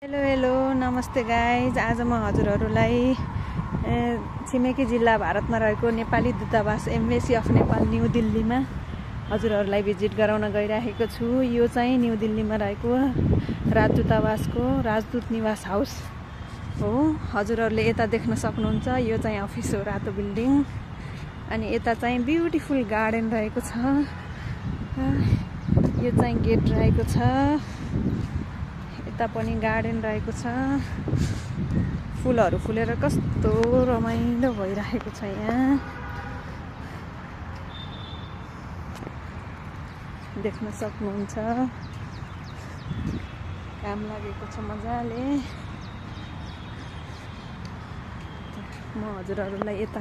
Hello नमस्ते guys. आज म हजुरहरूलाई छिमेकी जिल्ला भारतमा रहेको नेपाली दूतावास एम्बेसी अफ नेपाल न्यू दिल्लीमा हजुरहरूलाई भिजिट गराउन गइरहेको छु। यो चाहिँ न्यू दिल्लीमा रहेको राजदूतावासको राजदूत निवास हाउस हो। हजुरहरूले यता देख्न सक्नुहुन्छ, यो चाहिँ अफिस हो, रातो बिल्डिङ। अनि यता चाहिँ ब्युटिफुल गार्डन रहेको छ। यो चाहिँ गेट रहेको छ। यता पनि गार्डन रहेको छ। फुलहरू फुलेर कस्तो रमाइलो भइरहेको छ। यहाँ देख्न सक्नुहुन्छ, काम लागेको छ मजाले। म हजुरहरूलाई यता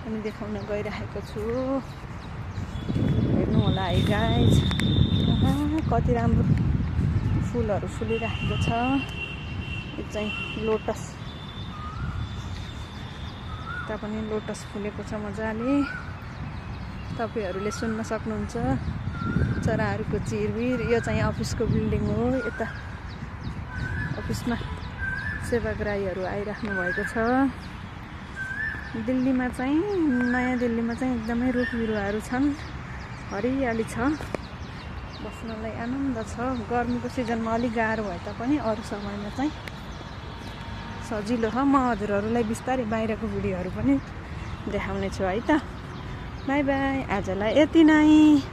पनि देखाउन गइरहेको छु। हेर्नु होला है गाइज, कति राम्रो फुलहरू फुलिरहेको छ। यो चाहिँ लोटस, यता पनि लोटस फुलेको छ मजाले। तपाईहरूले सुन्न सक्नुहुन्छ चराहरूको चिरबिर। यो चाहिँ अफिसको बिल्डिङ हो। यता अफिसमा सेवाग्राहीहरू आइराख्नु भएको छ। दिल्लीमा चाहिँ, नयाँ दिल्लीमा चाहिँ एकदमै रुख बिरुवाहरू छन्, हरियाली छ, बस्नलाई आनन्द छ। गर्मीको सिजनमा अलिक गाह्रो भए तापनि अरू समयमा चाहिँ सजिलो छ। म हजुरहरूलाई बिस्तारै बाहिरको भिडियोहरू पनि देखाउने छु है त। बाई बाई, आजलाई यति नै।